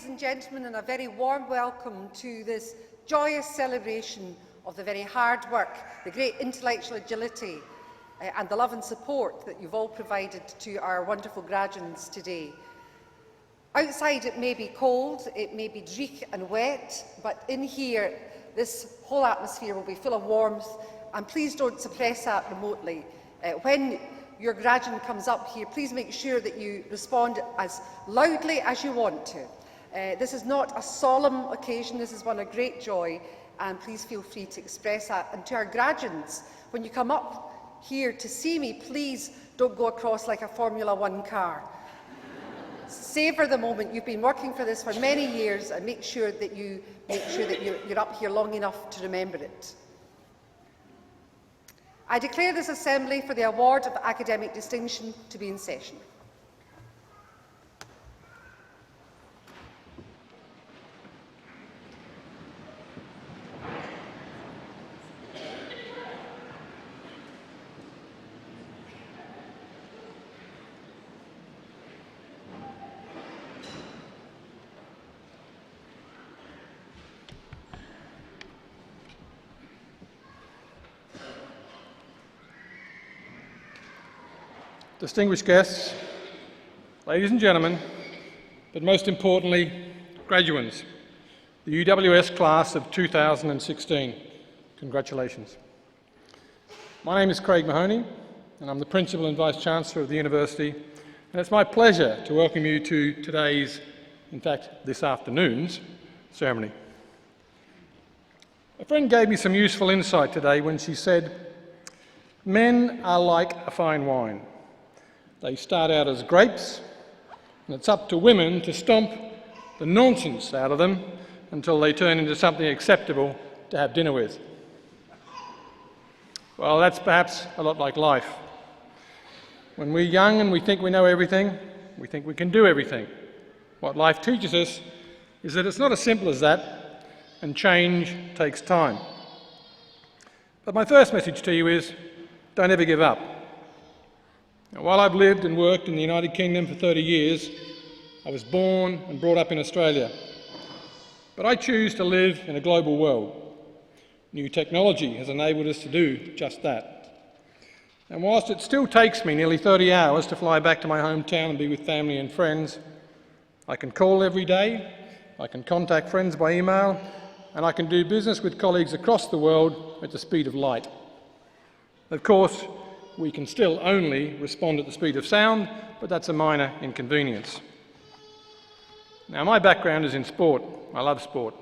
ladies and gentlemen, and a very warm welcome to this joyous celebration of the very hard work, the great intellectual agility and the love and support that you've all provided to our wonderful graduates today. Outside it may be cold, it may be dreich and wet, but in here this whole atmosphere will be full of warmth, and please don't suppress that remotely. When your graduate comes up here, please make sure that you respond as loudly as you want to. This is not a solemn occasion, this is one of great joy, and please feel free to express that. And to our graduates, when you come up here to see me, please don't go across like a Formula One car. Savour the moment. You've been working for this for many years, and make sure that you're up here long enough to remember it. I declare this Assembly for the Award of Academic Distinction to be in session. Distinguished guests, ladies and gentlemen, but most importantly, graduates, the UWS class of 2016. Congratulations. My name is Craig Mahoney, and I'm the Principal and Vice-Chancellor of the University, and it's my pleasure to welcome you to today's, in fact, this afternoon's ceremony. A friend gave me some useful insight today when she said, "Men are like a fine wine. They start out as grapes, and it's up to women to stomp the nonsense out of them until they turn into something acceptable to have dinner with." Well, that's perhaps a lot like life. When we're young and we think we know everything, we think we can do everything. What life teaches us is that it's not as simple as that, and change takes time. But my first message to you is, don't ever give up. Now, while I've lived and worked in the United Kingdom for 30 years, I was born and brought up in Australia. But I choose to live in a global world. New technology has enabled us to do just that. And whilst it still takes me nearly 30 hours to fly back to my hometown and be with family and friends, I can call every day, I can contact friends by email, and I can do business with colleagues across the world at the speed of light. Of course, we can still only respond at the speed of sound, but that's a minor inconvenience. Now, my background is in sport. I love sport.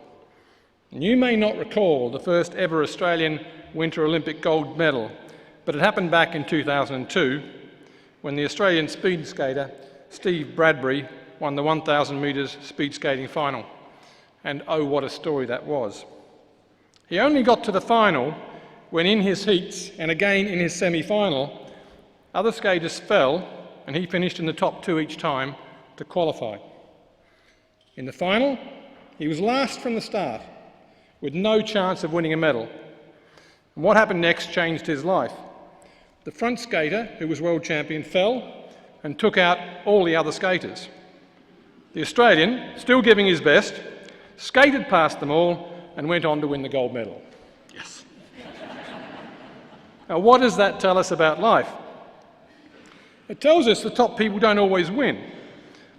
And you may not recall the first ever Australian Winter Olympic gold medal, but it happened back in 2002 when the Australian speed skater Steve Bradbury won the 1,000 metres speed skating final. And oh, what a story that was. He only got to the final when in his heats and again in his semi-final, other skaters fell and he finished in the top two each time to qualify. In the final, he was last from the start with no chance of winning a medal. And what happened next changed his life. The front skater, who was world champion, fell and took out all the other skaters. The Australian, still giving his best, skated past them all and went on to win the gold medal. Yes. Now, what does that tell us about life? It tells us the top people don't always win.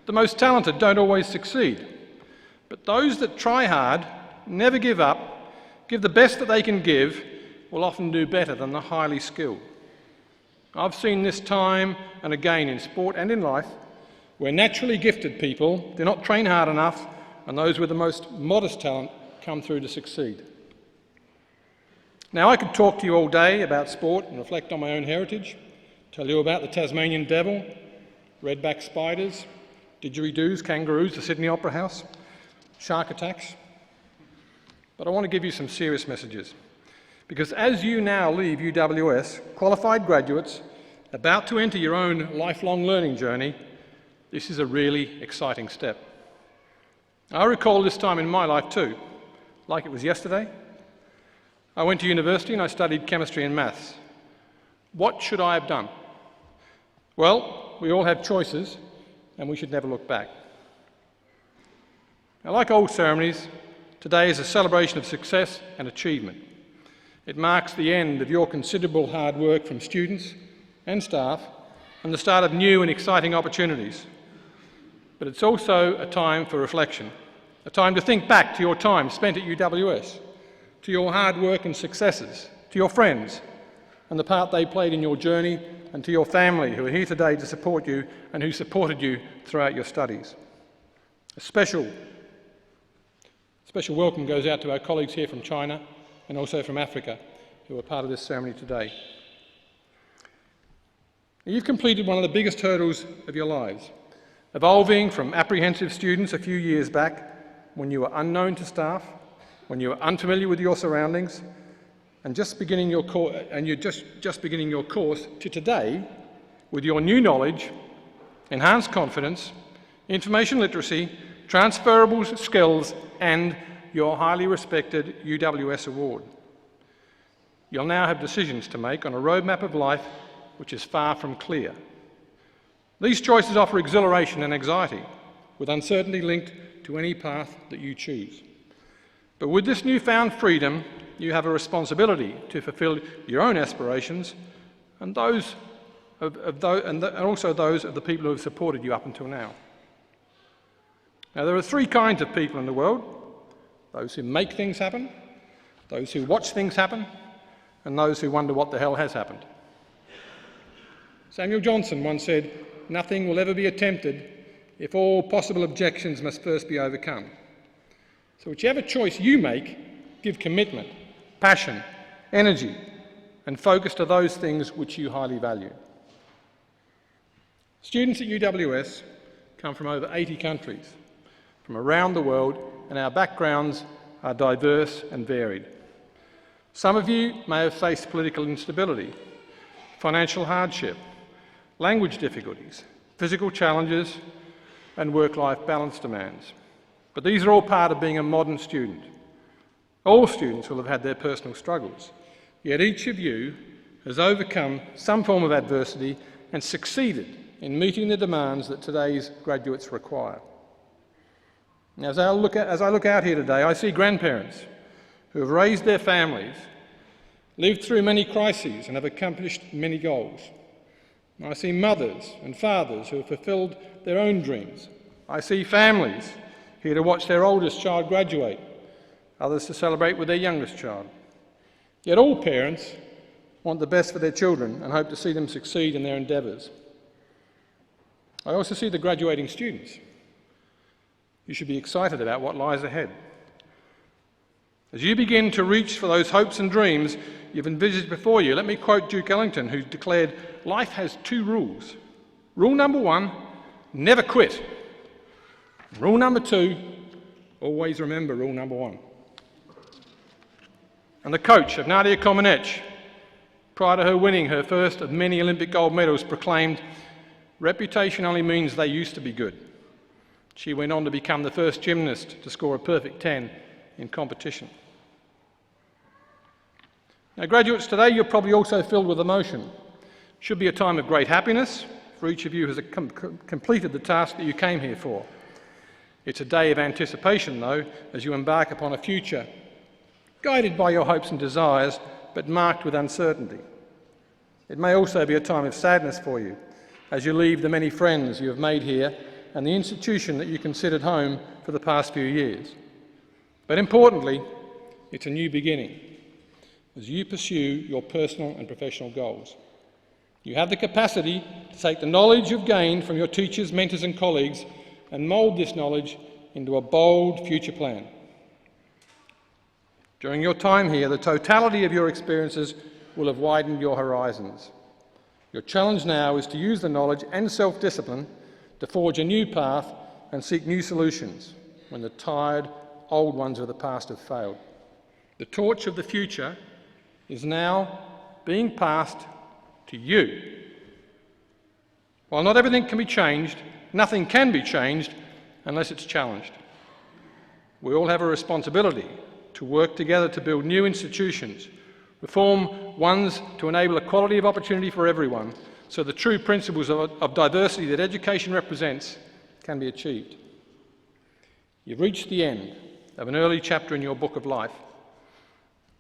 The most talented don't always succeed. But those that try hard, never give up, give the best that they can give, will often do better than the highly skilled. I've seen this time and again in sport and in life, where naturally gifted people do not train hard enough, and those with the most modest talent come through to succeed. Now, I could talk to you all day about sport and reflect on my own heritage, tell you about the Tasmanian devil, redback spiders, didgeridoos, kangaroos, the Sydney Opera House, shark attacks. But I want to give you some serious messages. Because as you now leave UWS, qualified graduates, about to enter your own lifelong learning journey, this is a really exciting step. I recall this time in my life too, like it was yesterday. I went to university and I studied chemistry and maths. What should I have done? Well, we all have choices and we should never look back. Now, like all ceremonies, today is a celebration of success and achievement. It marks the end of your considerable hard work from students and staff and the start of new and exciting opportunities. But it's also a time for reflection, a time to think back to your time spent at UWS, to your hard work and successes, to your friends and the part they played in your journey, and to your family who are here today to support you and who supported you throughout your studies. A special welcome goes out to our colleagues here from China and also from Africa who are part of this ceremony today. You've completed one of the biggest hurdles of your lives, evolving from apprehensive students a few years back when you were unknown to staff, when you were unfamiliar with your surroundings, and just beginning your course, to today with your new knowledge, enhanced confidence, information literacy, transferable skills, and your highly respected UWS award. You'll now have decisions to make on a roadmap of life which is far from clear. These choices offer exhilaration and anxiety, with uncertainty linked to any path that you choose. But with this newfound freedom, you have a responsibility to fulfil your own aspirations and those and also those of the people who have supported you up until now. Now, there are three kinds of people in the world: those who make things happen, those who watch things happen, and those who wonder what the hell has happened. Samuel Johnson once said, "Nothing will ever be attempted if all possible objections must first be overcome." So whichever choice you make, give commitment, passion, energy, and focus to those things which you highly value. Students at UWS come from over 80 countries, from around the world, and our backgrounds are diverse and varied. Some of you may have faced political instability, financial hardship, language difficulties, physical challenges, and work-life balance demands. But these are all part of being a modern student. All students will have had their personal struggles, yet each of you has overcome some form of adversity and succeeded in meeting the demands that today's graduates require. Now, as I look out here today, I see grandparents who have raised their families, lived through many crises and have accomplished many goals. I see mothers and fathers who have fulfilled their own dreams. I see families here to watch their oldest child graduate, others to celebrate with their youngest child. Yet all parents want the best for their children and hope to see them succeed in their endeavours. I also see the graduating students. You should be excited about what lies ahead. As you begin to reach for those hopes and dreams you've envisaged before you, let me quote Duke Ellington, who declared, "Life has two rules. Rule number one, never quit. Rule number two, always remember rule number one." And the coach of Nadia Comaneci, prior to her winning her first of many Olympic gold medals, proclaimed, "Reputation only means they used to be good." She went on to become the first gymnast to score a perfect 10 in competition. Now, graduates, today you're probably also filled with emotion. It should be a time of great happiness for each of you who has completed the task that you came here for. It's a day of anticipation, though, as you embark upon a future guided by your hopes and desires, but marked with uncertainty. It may also be a time of sadness for you as you leave the many friends you have made here and the institution that you considered home for the past few years. But importantly, it's a new beginning as you pursue your personal and professional goals. You have the capacity to take the knowledge you've gained from your teachers, mentors and colleagues and mould this knowledge into a bold future plan. During your time here, the totality of your experiences will have widened your horizons. Your challenge now is to use the knowledge and self-discipline to forge a new path and seek new solutions when the tired, old ones of the past have failed. The torch of the future is now being passed to you. While not everything can be changed, nothing can be changed unless it's challenged. We all have a responsibility to work together to build new institutions, reform ones to enable equality of opportunity for everyone, so the true principles of diversity that education represents can be achieved. You've reached the end of an early chapter in your book of life.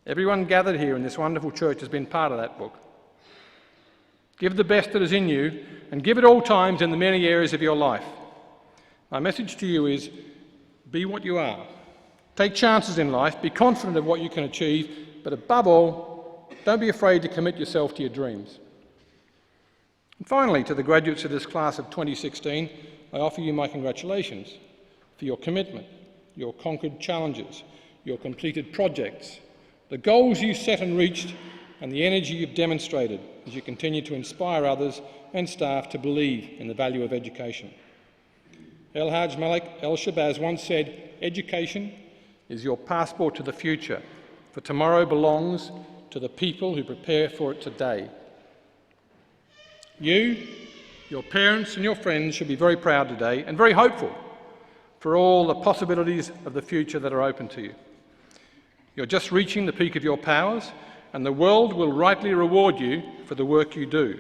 Everyone gathered here in this wonderful church has been part of that book. Give the best that is in you, and give at all times in the many areas of your life. My message to you is, be what you are. Take chances in life, be confident of what you can achieve, but above all, don't be afraid to commit yourself to your dreams. And finally, to the graduates of this class of 2016, I offer you my congratulations for your commitment, your conquered challenges, your completed projects, the goals you set and reached, and the energy you've demonstrated as you continue to inspire others and staff to believe in the value of education. El Haj Malik El Shabazz once said, "Education is your passport to the future, for tomorrow belongs to the people who prepare for it today." You, your parents and your friends should be very proud today and very hopeful for all the possibilities of the future that are open to you. You're just reaching the peak of your powers, and the world will rightly reward you for the work you do.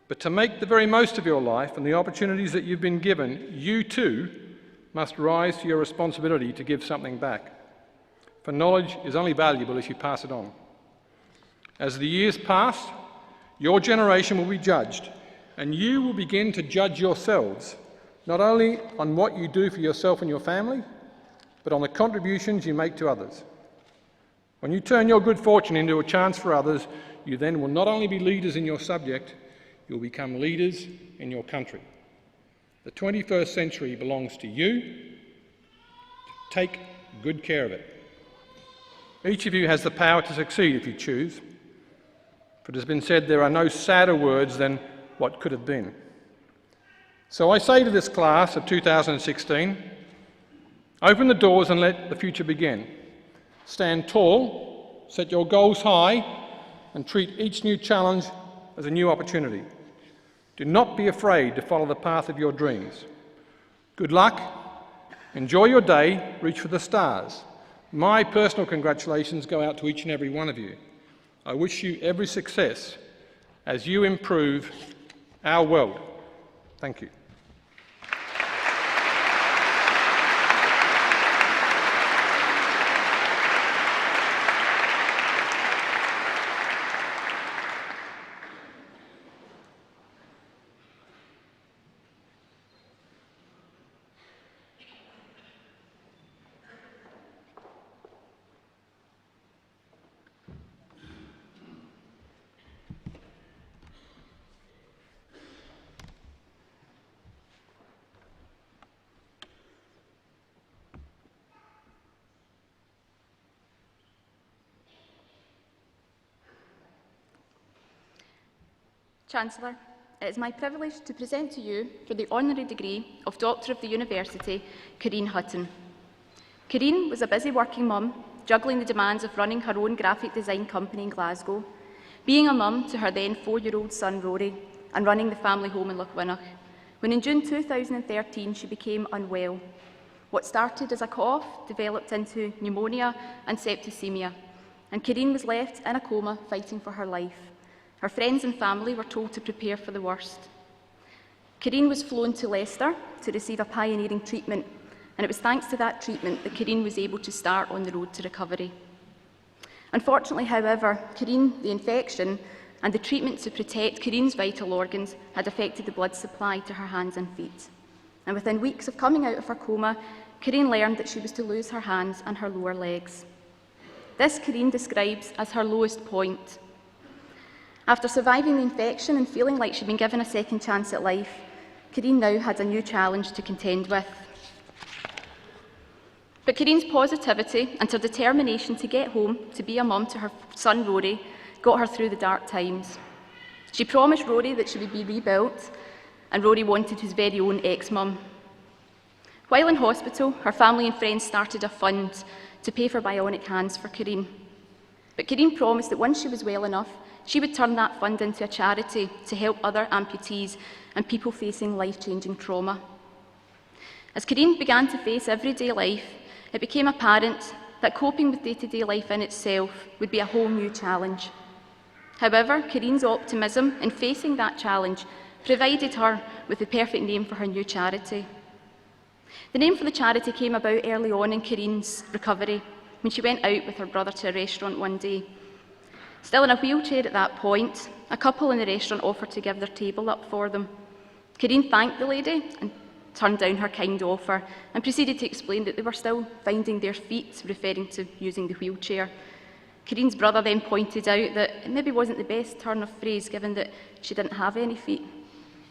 But to make the very most of your life and the opportunities that you've been given, you too must rise to your responsibility to give something back. For knowledge is only valuable if you pass it on. As the years pass, your generation will be judged, and you will begin to judge yourselves, not only on what you do for yourself and your family, but on the contributions you make to others. When you turn your good fortune into a chance for others, you then will not only be leaders in your subject, you'll become leaders in your country. The 21st century belongs to you. Take good care of it. Each of you has the power to succeed if you choose. For it has been said there are no sadder words than what could have been. So I say to this class of 2016, open the doors and let the future begin. Stand tall, set your goals high, and treat each new challenge as a new opportunity. Do not be afraid to follow the path of your dreams. Good luck, enjoy your day, reach for the stars. My personal congratulations go out to each and every one of you. I wish you every success as you improve our world. Thank you. Chancellor, it is my privilege to present to you for the honorary degree of Doctor of the University, Karine Hutton. Karine was a busy working mum, juggling the demands of running her own graphic design company in Glasgow, being a mum to her then 4-year-old son Rory, and running the family home in Lochwinnoch, when in June 2013 she became unwell. What started as a cough developed into pneumonia and septicemia, and Karine was left in a coma fighting for her life. Her friends and family were told to prepare for the worst. Karine was flown to Leicester to receive a pioneering treatment, and it was thanks to that treatment that Karine was able to start on the road to recovery. Unfortunately, however, Karine, the infection and the treatment to protect Karine's vital organs had affected the blood supply to her hands and feet. And within weeks of coming out of her coma, Karine learned that she was to lose her hands and her lower legs. This Karine describes as her lowest point. After surviving the infection and feeling like she'd been given a second chance at life, Karine now had a new challenge to contend with. But Karine's positivity and her determination to get home to be a mum to her son Rory got her through the dark times. She promised Rory that she would be rebuilt, and Rory wanted his very own ex-mum. While in hospital, her family and friends started a fund to pay for bionic hands for Karine. But Karine promised that once she was well enough, she would turn that fund into a charity to help other amputees and people facing life-changing trauma. As Karine began to face everyday life, it became apparent that coping with day-to-day life in itself would be a whole new challenge. However, Karine's optimism in facing that challenge provided her with the perfect name for her new charity. The name for the charity came about early on in Kareen's recovery, when she went out with her brother to a restaurant one day. Still in a wheelchair at that point, a couple in the restaurant offered to give their table up for them. Kareen thanked the lady and turned down her kind offer and proceeded to explain that they were still finding their feet, referring to using the wheelchair. Kareen's brother then pointed out that it maybe wasn't the best turn of phrase given that she didn't have any feet,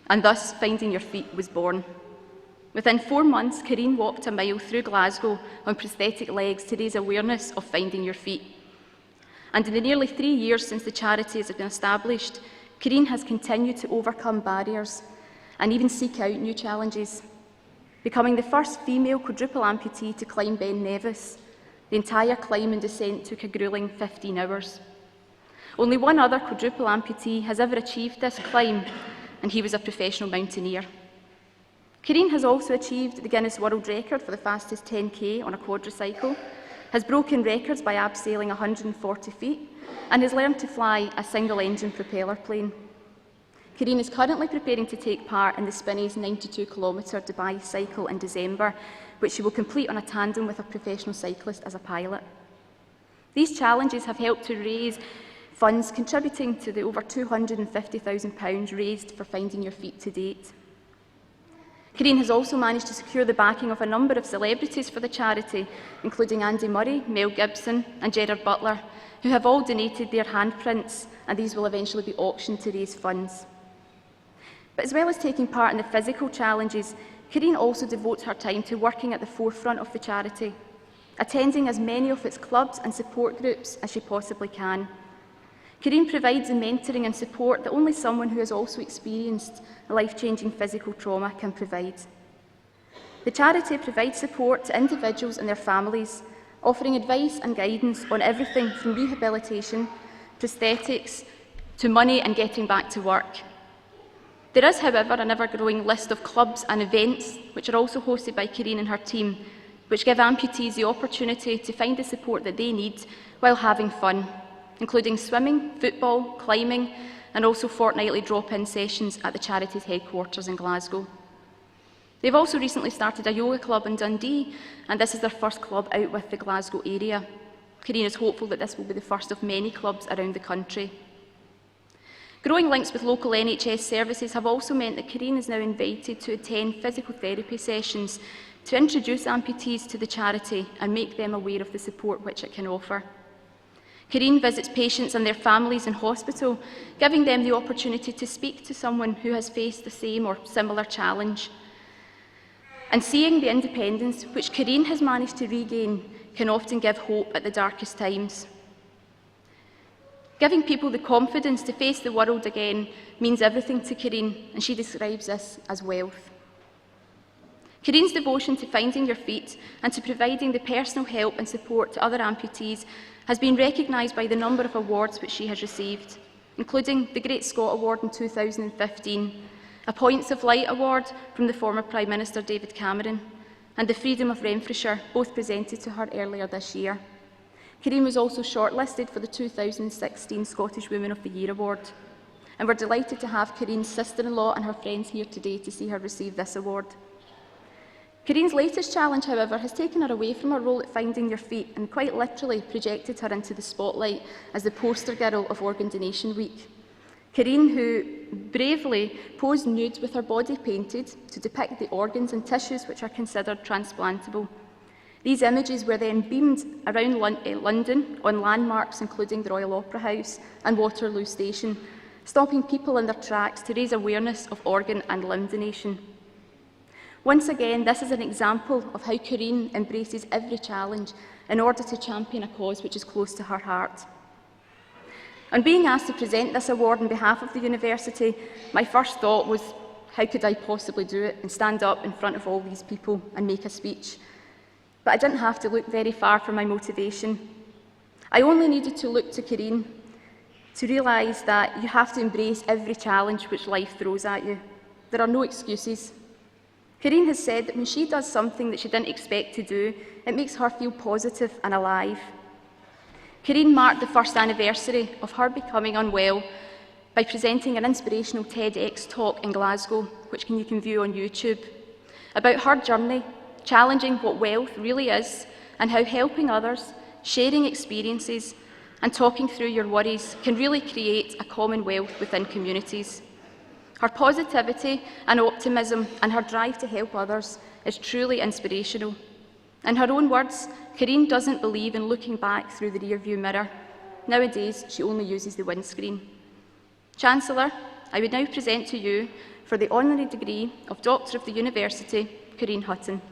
and thus Finding Your Feet was born. Within 4 months, Kareen walked a mile through Glasgow on prosthetic legs to raise awareness of finding your feet. And in the nearly 3 years since the charity has been established, Kareen has continued to overcome barriers and even seek out new challenges, becoming the first female quadruple amputee to climb Ben Nevis. The entire climb and descent took a gruelling 15 hours. Only one other quadruple amputee has ever achieved this climb, and he was a professional mountaineer. Kareen has also achieved the Guinness World Record for the fastest 10K on a quadricycle, has broken records by abseiling 140 feet, and has learned to fly a single-engine propeller plane. Kareen is currently preparing to take part in the Spinney's 92-kilometre Dubai cycle in December, which she will complete on a tandem with a professional cyclist as a pilot. These challenges have helped to raise funds contributing to the over £250,000 raised for Finding Your Feet to date. Kareen has also managed to secure the backing of a number of celebrities for the charity, including Andy Murray, Mel Gibson and Gerard Butler, who have all donated their handprints, and these will eventually be auctioned to raise funds. But as well as taking part in the physical challenges, Kareen also devotes her time to working at the forefront of the charity, attending as many of its clubs and support groups as she possibly can. Kareen provides the mentoring and support that only someone who has also experienced life-changing physical trauma can provide. The charity provides support to individuals and their families, offering advice and guidance on everything from rehabilitation, prosthetics, to money and getting back to work. There is, however, an ever-growing list of clubs and events, which are also hosted by Kareen and her team, which give amputees the opportunity to find the support that they need while having fun, including swimming, football, climbing, and also fortnightly drop-in sessions at the charity's headquarters in Glasgow. They've also recently started a yoga club in Dundee, and this is their first club out with the Glasgow area. Kareen is hopeful that this will be the first of many clubs around the country. Growing links with local NHS services have also meant that Kareen is now invited to attend physical therapy sessions to introduce amputees to the charity and make them aware of the support which it can offer. Kareen visits patients and their families in hospital, giving them the opportunity to speak to someone who has faced the same or similar challenge. And seeing the independence which Kareen has managed to regain can often give hope at the darkest times. Giving people the confidence to face the world again means everything to Kareen, and she describes this as wealth. Kareen's devotion to finding your feet and to providing the personal help and support to other amputees has been recognised by the number of awards which she has received, including the Great Scott Award in 2015, a Points of Light Award from the former Prime Minister David Cameron, and the Freedom of Renfrewshire, both presented to her earlier this year. Kareen was also shortlisted for the 2016 Scottish Women of the Year Award, and we're delighted to have Kareen's sister-in-law and her friends here today to see her receive this award. Kareen's latest challenge, however, has taken her away from her role at Finding Your Feet and quite literally projected her into the spotlight as the poster girl of Organ Donation Week. Kareen, who bravely posed nude with her body painted to depict the organs and tissues which are considered transplantable. These images were then beamed around London on landmarks including the Royal Opera House and Waterloo Station, stopping people in their tracks to raise awareness of organ and limb donation. Once again, this is an example of how Kareen embraces every challenge in order to champion a cause which is close to her heart. On being asked to present this award on behalf of the university, my first thought was, how could I possibly do it and stand up in front of all these people and make a speech? But I didn't have to look very far for my motivation. I only needed to look to Kareen to realise that you have to embrace every challenge which life throws at you. There are no excuses. Kareen has said that when she does something that she didn't expect to do, it makes her feel positive and alive. Kareen marked the first anniversary of her becoming unwell by presenting an inspirational TEDx talk in Glasgow, which you can view on YouTube, about her journey challenging what wealth really is and how helping others, sharing experiences and talking through your worries can really create a commonwealth within communities. Her positivity and optimism and her drive to help others is truly inspirational. In her own words, Karine doesn't believe in looking back through the rear-view mirror. Nowadays, she only uses the windscreen. Chancellor, I would now present to you, for the honorary degree of Doctor of the University, Karine Hutton.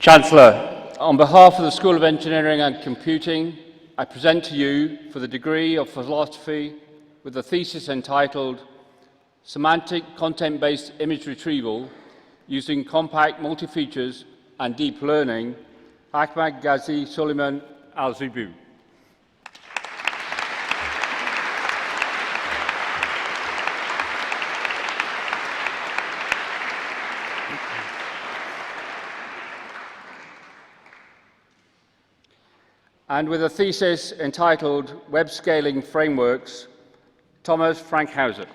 Chancellor, on behalf of the School of Engineering and Computing, I present to you for the degree of Philosophy with a thesis entitled Semantic Content-Based Image Retrieval Using Compact Multi-Features and Deep Learning, Ahmed Ghazi Suleiman Al-Zibu. And with a thesis entitled Web Scaling Frameworks, Thomas Frankhauser.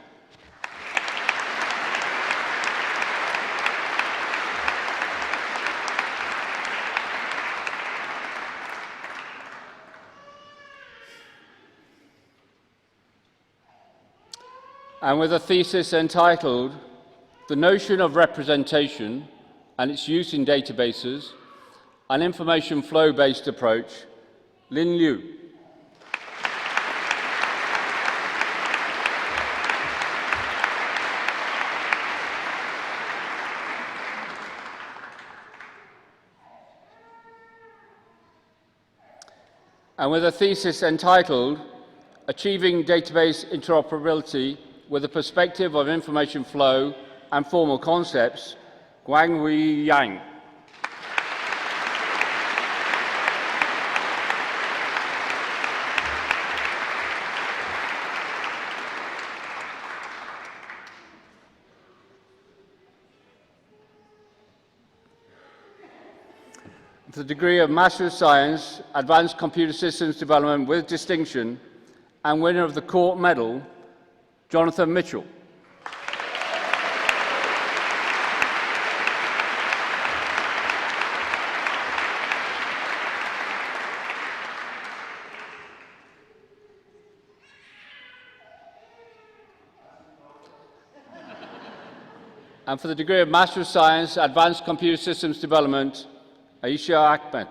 And with a thesis entitled The Notion of Representation and Its Use in Databases, an Information Flow-Based Approach, Lin Liu. And with a thesis entitled Achieving Database Interoperability with a Perspective of Information Flow and Formal Concepts, Guanghui Yang. For the degree of Master of Science, Advanced Computer Systems Development with Distinction, and winner of the Court Medal, Jonathan Mitchell. And for the degree of Master of Science, Advanced Computer Systems Development, Aisha Ahmed.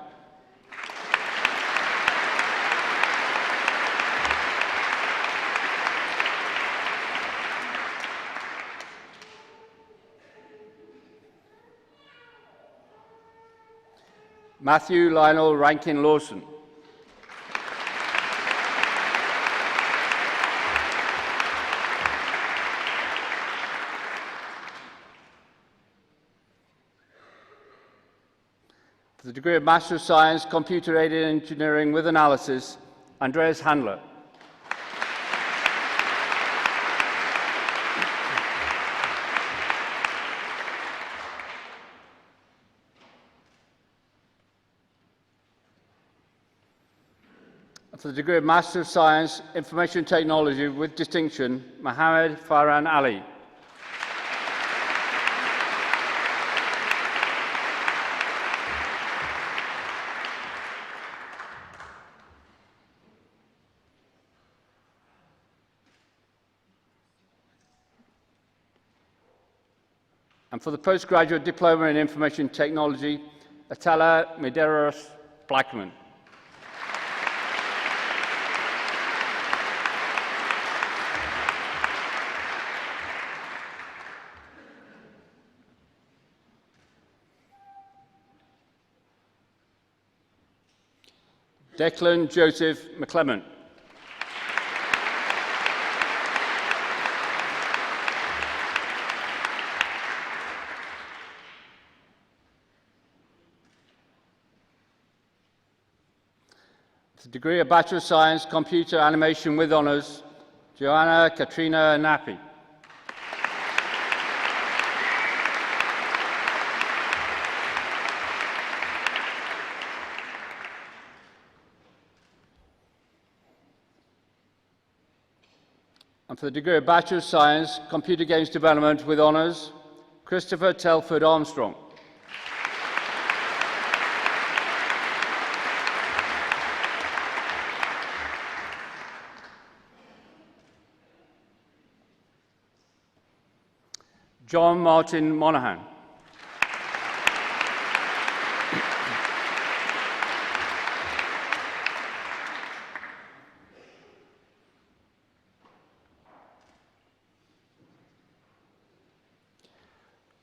Matthew Lionel Rankin Lawson. For the degree of Master of Science, Computer-Aided Engineering with Analysis, Andreas Handler. For the degree of Master of Science, Information Technology with Distinction, Mohammed Farhan Ali. And for the postgraduate diploma in information technology, Atala Medeiros Blackman. Declan Joseph McClement. The degree of Bachelor of Science, Computer Animation with Honours, Joanna Katrina Nappi. And for the degree of Bachelor of Science, Computer Games Development with Honours, Christopher Telford Armstrong. John Martin Monaghan.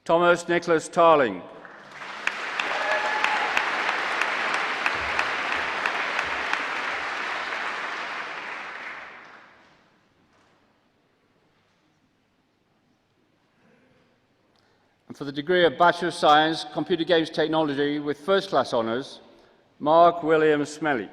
Thomas Nicholas Tarling. And for the degree of Bachelor of Science, Computer Games Technology with First Class Honours, Mark William Smelly.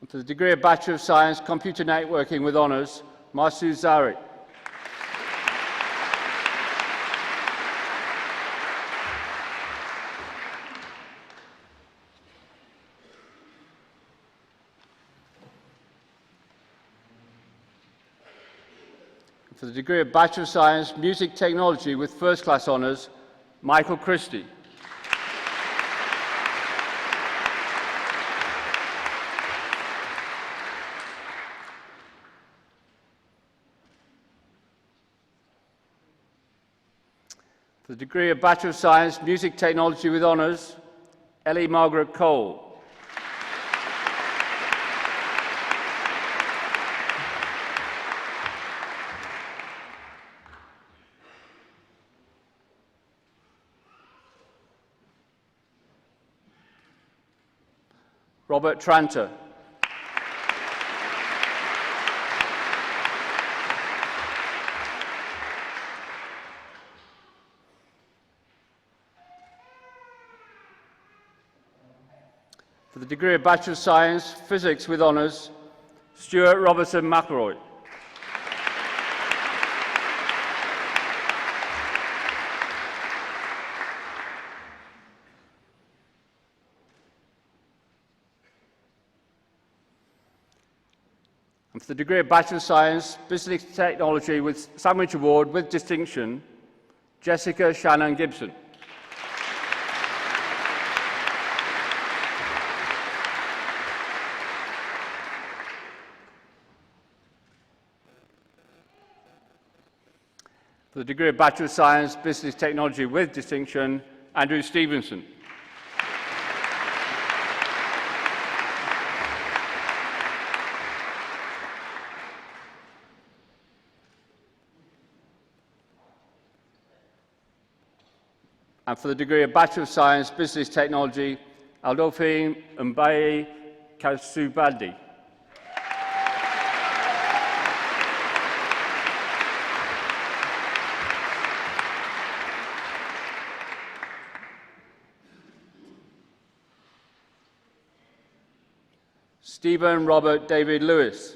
And for the degree of Bachelor of Science, Computer Networking with Honours, Masu Zari. For the degree of Bachelor of Science, Music Technology with First Class Honours, Michael Christie. For the degree of Bachelor of Science, Music Technology with Honours, Ellie Margaret Cole. Robert Tranter. For the degree of Bachelor of Science, Physics with Honours, Stuart Robertson McElroy. And for the degree of Bachelor of Science, Business Technology with Sandwich Award with distinction, Jessica Shannon Gibson. For the degree of Bachelor of Science, Business Technology with distinction, Andrew Stevenson. And for the degree of Bachelor of Science, Business Technology, Aldolphine Mbaye Kasubadi. Stephen Robert David Lewis.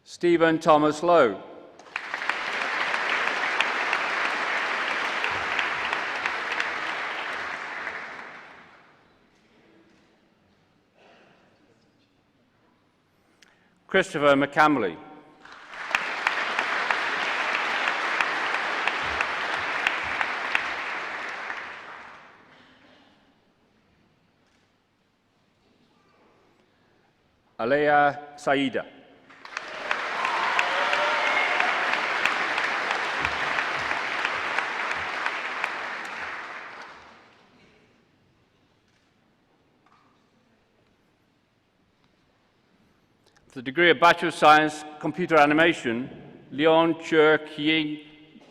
Stephen Thomas Lowe. Christopher McCamley. Alea Saida. For the degree of Bachelor of Science, Computer Animation, Leon Chur Kieng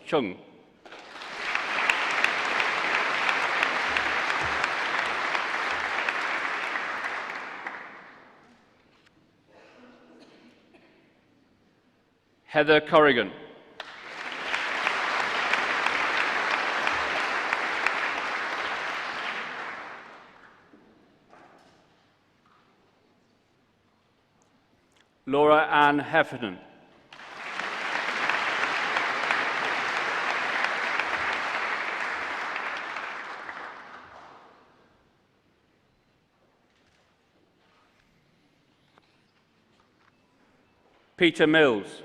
Chung. Heather Corrigan. Laura Ann Heffernan. Peter Mills.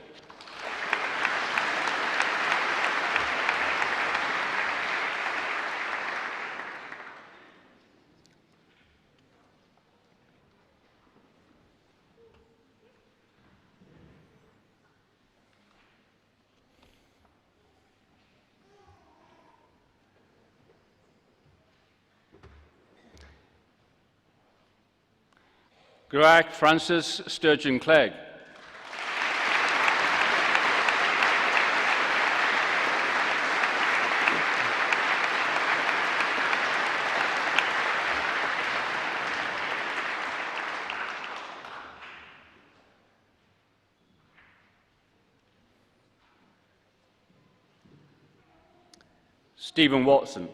Greg Francis Sturgeon Clegg. Stephen Watson.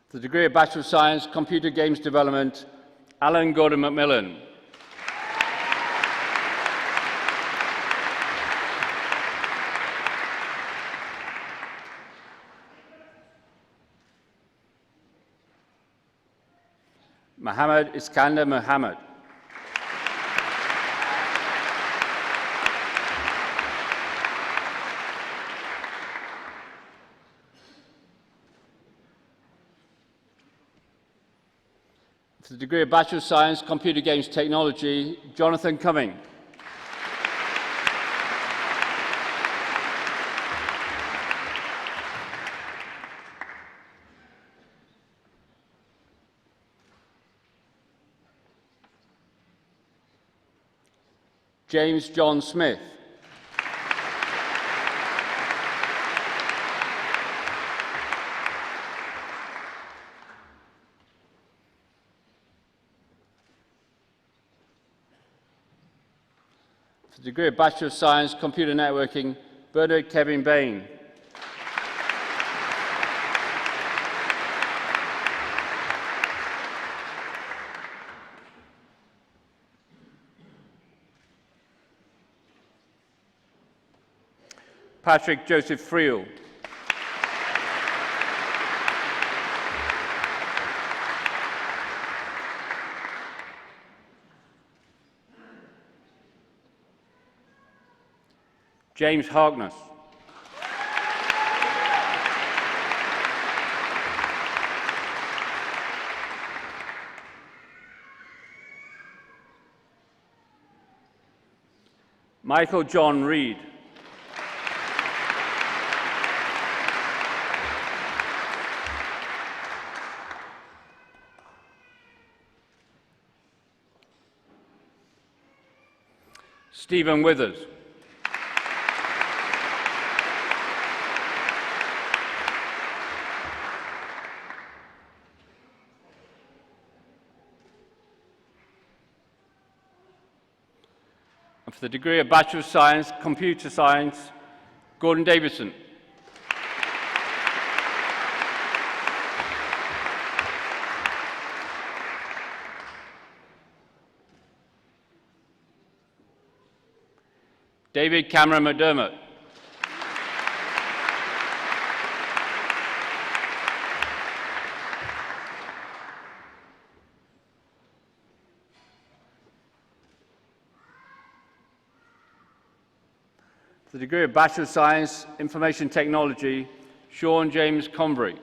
The degree of Bachelor of Science, Computer Games Development, Alan Gordon McMillan. Mohammed Iskander Mohammed. For the degree of Bachelor of Science, Computer Games Technology, Jonathan Cumming. James John Smith. For the degree of Bachelor of Science, Computer Networking, Bernard Kevin Bain. Patrick Joseph Friel. James Harkness. Michael John Reed. Stephen Withers. And for the degree of Bachelor of Science, Computer Science, Gordon Davidson. David Cameron McDermott. For the degree of Bachelor of Science, Information Technology, Sean James Convery.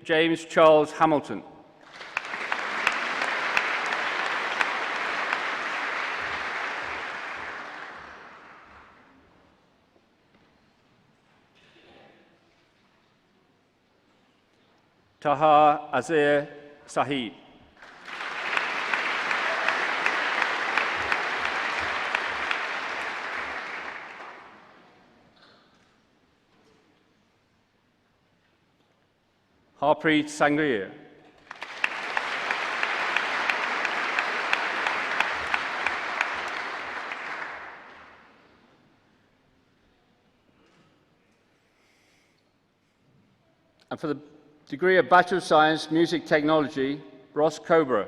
James Charles Hamilton. Taha Azir Sahib. Harpreet Sangria. And for the degree of Bachelor of Science, Music Technology, Ross Cobra.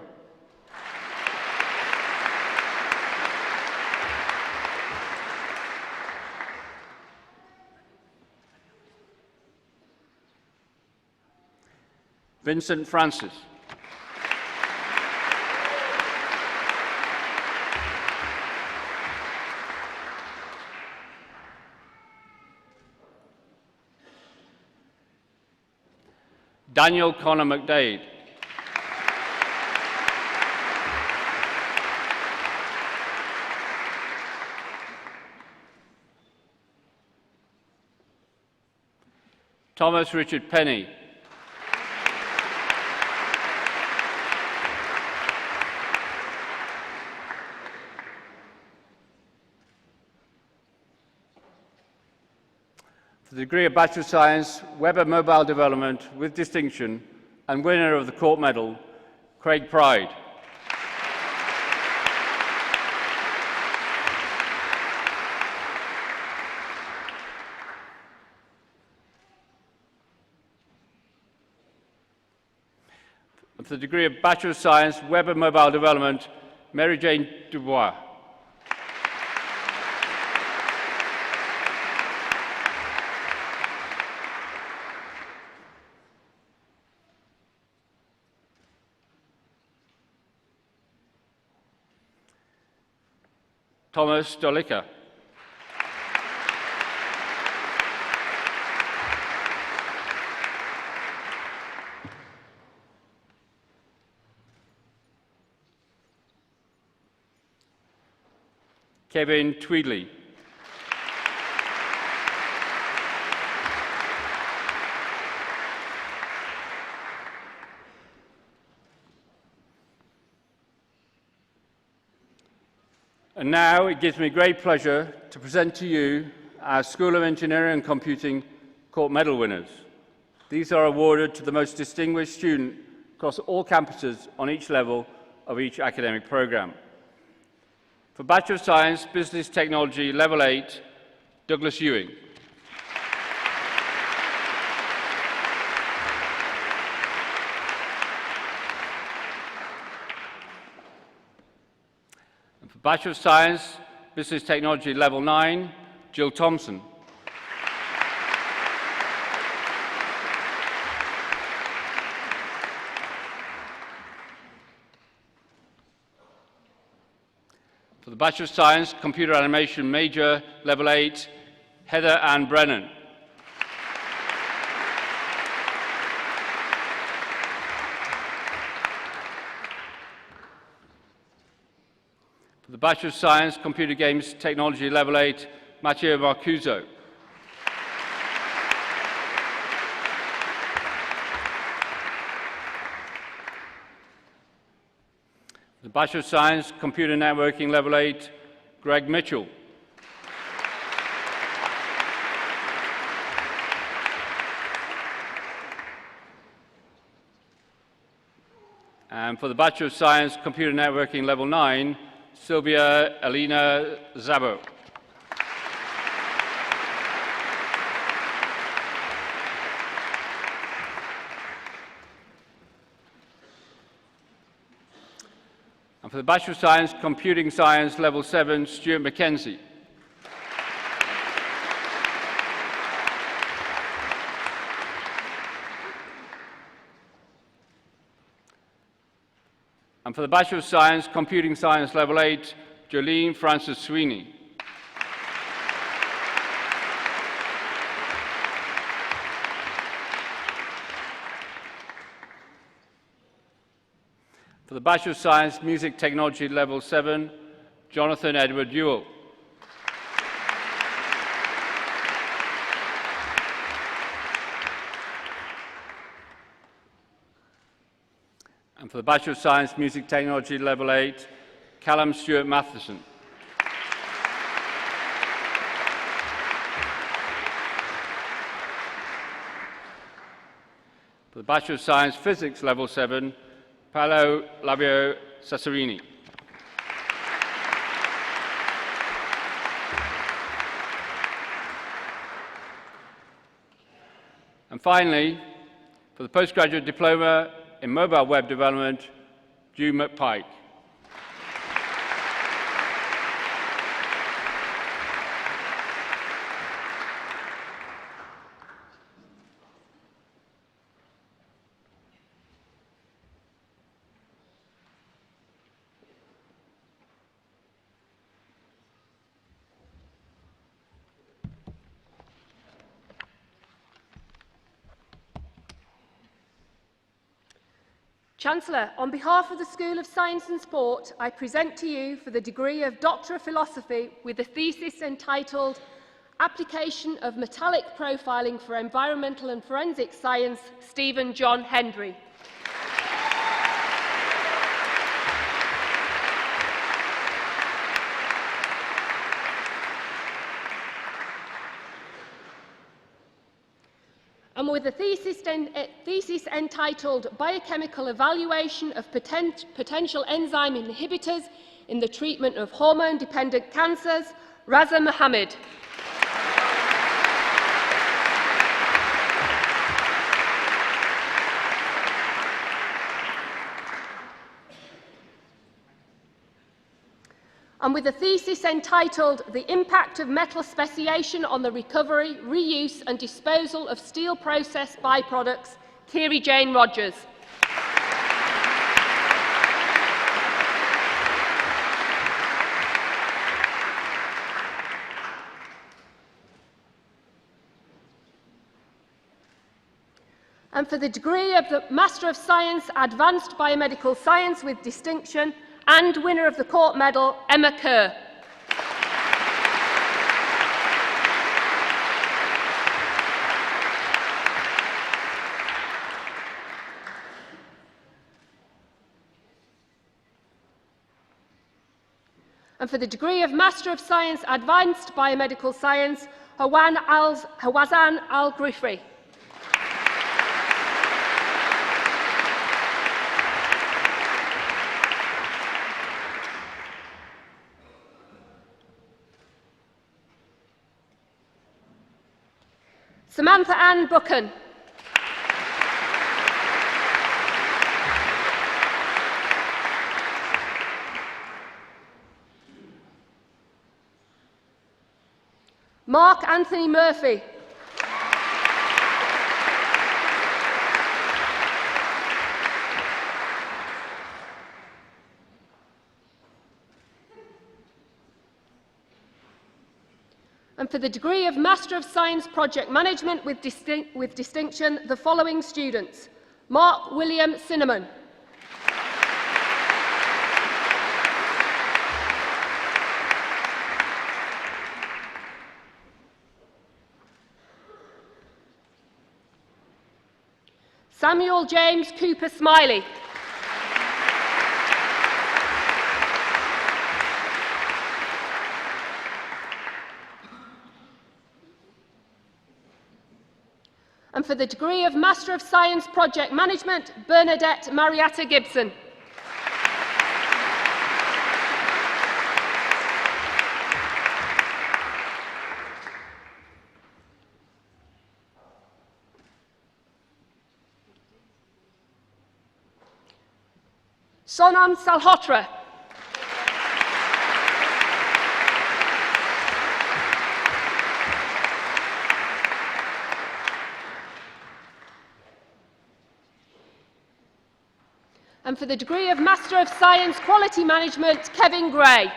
Vincent Francis. Daniel Connor McDade. Thomas Richard Penny. For the degree of Bachelor of Science, Web and Mobile Development with distinction and winner of the Court Medal, Craig Pride. And for the degree of Bachelor of Science, Web and Mobile Development, Mary Jane Dubois. Thomas Stolica. Kevin Tweedley. And now it gives me great pleasure to present to you our School of Engineering and Computing Court Medal winners. These are awarded to the most distinguished student across all campuses on each level of each academic programme. For Bachelor of Science, Business Technology, Level 8, Douglas Ewing. And for Bachelor of Science, Business Technology, Level 9, Jill Thompson. For the Bachelor of Science, Computer Animation Major, Level 8, Heather Ann Brennan. For the Bachelor of Science, Computer Games Technology, Level 8, Matteo Marcuso. The Bachelor of Science, Computer Networking, Level 8, Greg Mitchell. And for the Bachelor of Science, Computer Networking, Level 9, Sylvia Elena Zabo. And for the Bachelor of Science, Computing Science, Level 7, Stuart McKenzie. And for the Bachelor of Science, Computing Science Level 8, Jolene Francis Sweeney. For the Bachelor of Science, Music Technology Level 7, Jonathan Edward Ewell. And for the Bachelor of Science, Music Technology Level 8, Callum Stewart Matheson. For the Bachelor of Science, Physics Level 7, Paolo Labio Sassarini. And finally, for the Postgraduate Diploma in Mobile Web Development, Drew McPike. Chancellor, on behalf of the School of Science and Sport, I present to you for the degree of Doctor of Philosophy with a thesis entitled Application of Metallic Profiling for Environmental and Forensic Science, Stephen John Hendry. And with a thesis entitled Biochemical Evaluation of Potential Enzyme Inhibitors in the Treatment of Hormone-Dependent Cancers, Raza Mohammed. And with a thesis entitled The Impact of Metal Speciation on the Recovery, Reuse and Disposal of Steel Process Byproducts, Kiri Jane Rogers. And for the degree of the Master of Science, Advanced Biomedical Science with Distinction, and winner of the Court Medal, Emma Kerr. And for the degree of Master of Science, Advanced Biomedical Science, Hawazan Al-Ghifri. Samantha Ann Buchan. Mark Anthony Murphy. And for the degree of Master of Science Project Management with distinction, the following students: Mark William Cinnamon. Samuel James Cooper Smiley. And for the degree of Master of Science Project Management, Bernadette Marietta Gibson. Sonam Salhotra. And for the degree of Master of Science, Quality Management, Kevin Gray.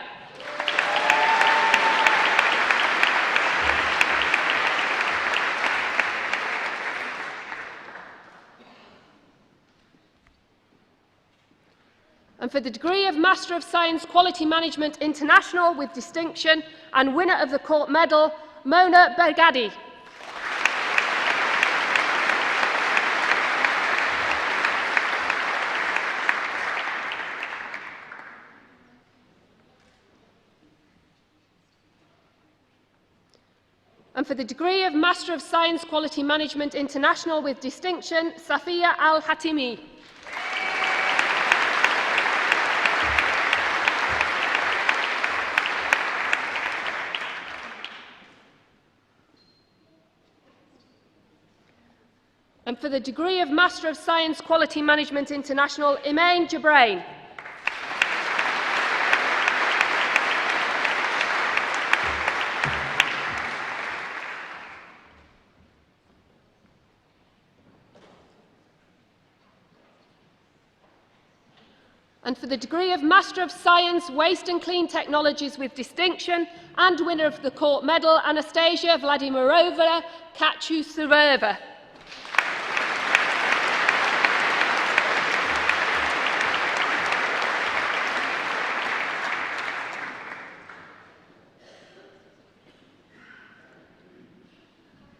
And for the degree of Master of Science, Quality Management International with distinction and winner of the Court Medal, Mona Bergadi. And for the degree of Master of Science, Quality Management International with distinction, Safia Al-Hatimi. And for the degree of Master of Science, Quality Management International, Imain Jabrain. And for the degree of Master of Science, Waste and Clean Technologies with distinction and winner of the Court Medal, Anastasia Vladimirova Kachusureva.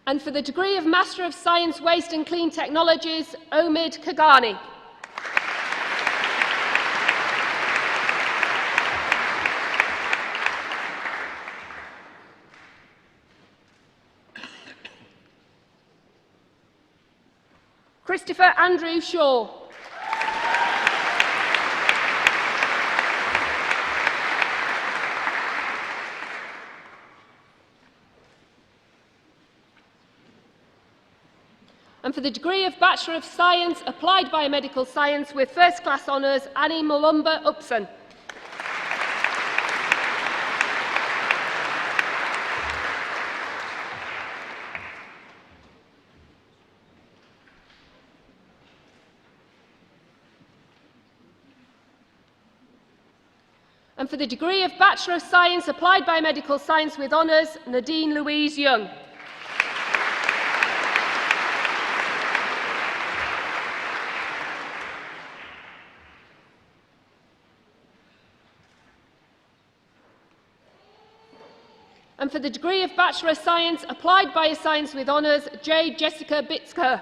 And for the degree of Master of Science, Waste and Clean Technologies, Omid Kagani. Christopher Andrew Shaw. And for the degree of Bachelor of Science, Applied Biomedical Science with First Class Honours, Annie Mulumba Upson. And for the degree of Bachelor of Science, Applied Biomedical Science with Honours, Nadine Louise Young. And for the degree of Bachelor of Science, Applied Bioscience with Honours, J. Jessica Bitzker.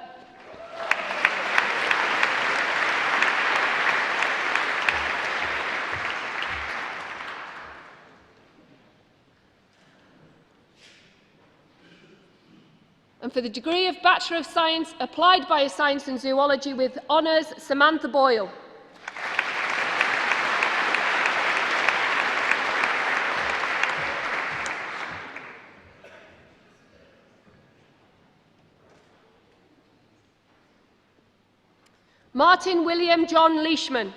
And for the degree of Bachelor of Science, Applied Bioscience and Zoology with Honours, Samantha Boyle. Martin William John Leishman.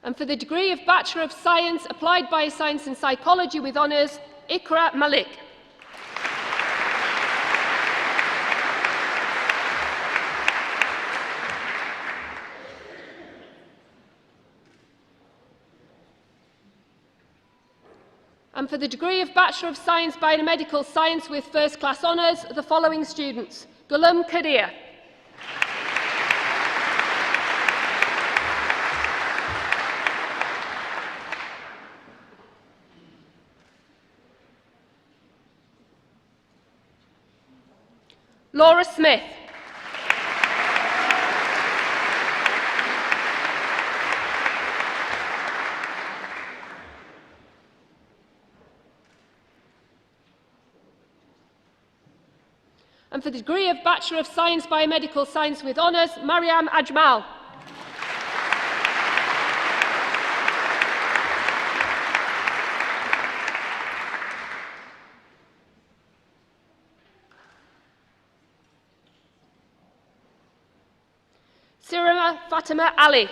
And for the degree of Bachelor of Science, Applied Bioscience and Psychology with Honours, Ikra Malik. And for the degree of Bachelor of Science, Biomedical Science with First Class Honours, the following students: Ghulam Kadir. Laura Smith. And for the degree of Bachelor of Science, Biomedical Science with Honours, Mariam Ajmal. Sirima Fatima Ali.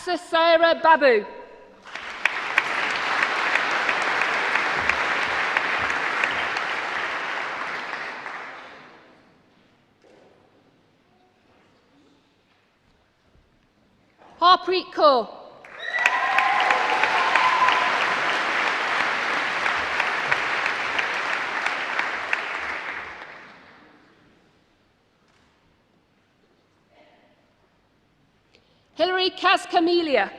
Aksa Sarah Babu. Harpreet Kaur. Hilary Cascamelia.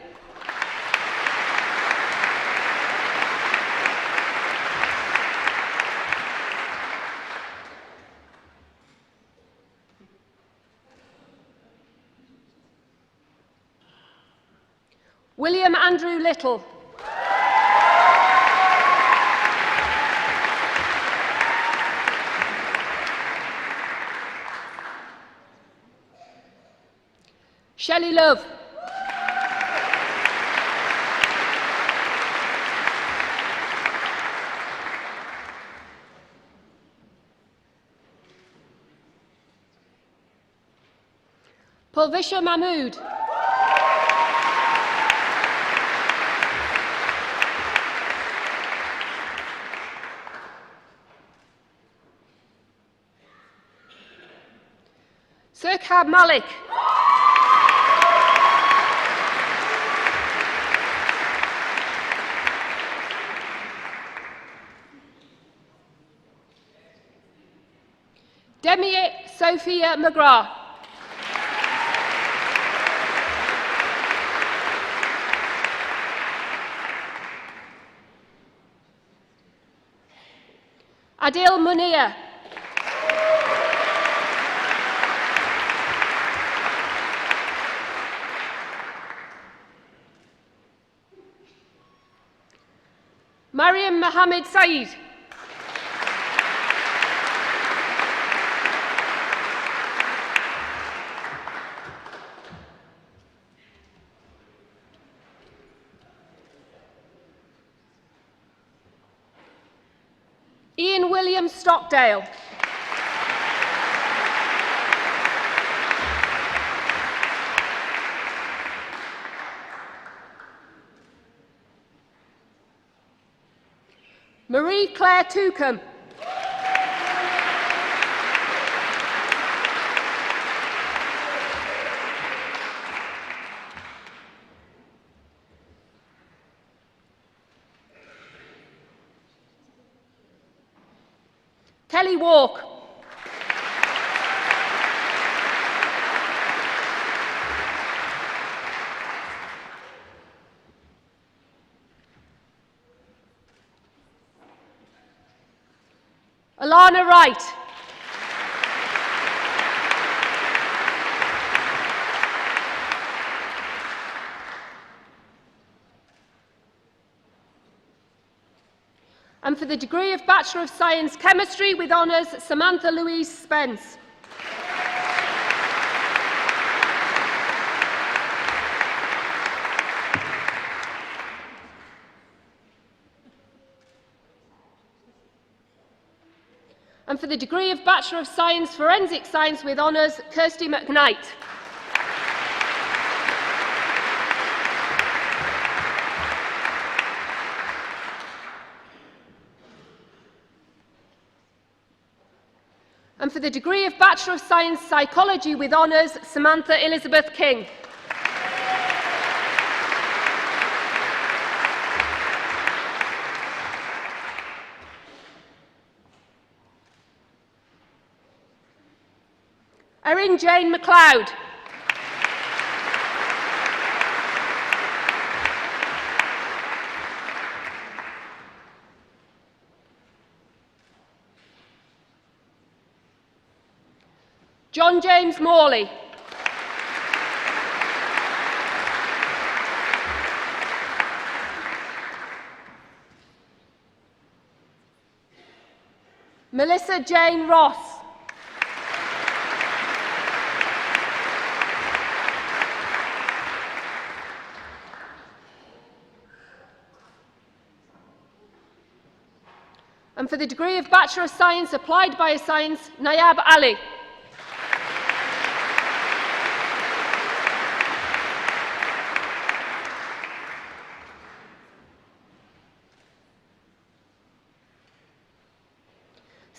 William Andrew Little. Shelley Love. Pulvisha Mahmood. Sirkhab Malik. Demi Sophia McGrath. Adil Munir. Mariam Mohammed Saeed. Ian William Stockdale. Marie Claire Toucombe. Kelly Walk. Alana Wright. And for the degree of Bachelor of Science Chemistry with Honours, Samantha Louise Spence. And for the degree of Bachelor of Science Forensic Science with Honours, Kirsty McKnight. And for the degree of Bachelor of Science Psychology with Honours, Samantha Elizabeth King. Erin Jane MacLeod. John James Morley. Melissa Jane Ross. And for the degree of Bachelor of Science Applied Bioscience, Nayab Ali.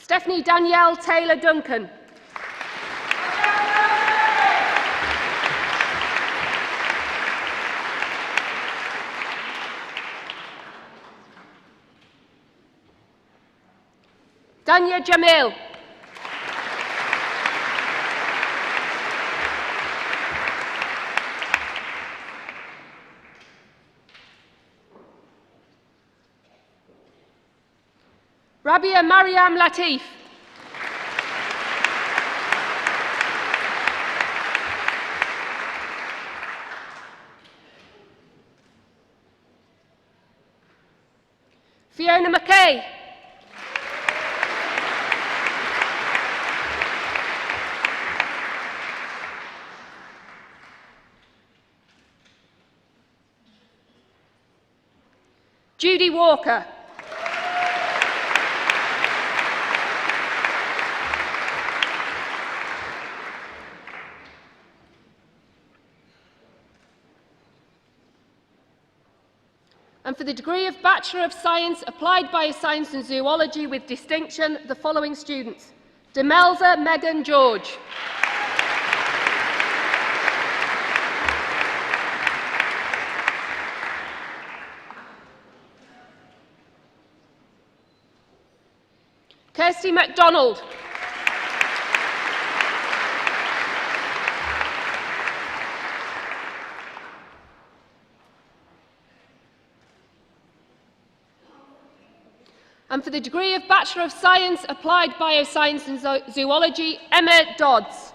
Stephanie Danielle Taylor-Duncan. Danya Jamil. Rabia Mariam Latif. Fiona McKay. Judy Walker. And for the degree of Bachelor of Science, Applied Bioscience and Zoology with distinction, the following students: Demelza Megan George. Kirsty MacDonald. And for the degree of Bachelor of Science, Applied Bioscience and Zoology, Emma Dodds.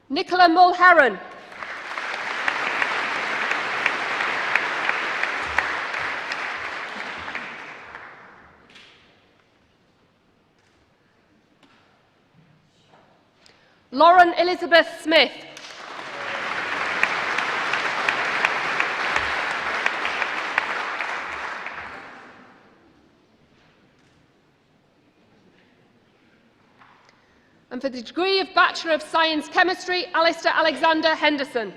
Nicola Mulheron. Lauren Elizabeth Smith. And for the degree of Bachelor of Science Chemistry, Alistair Alexander Henderson.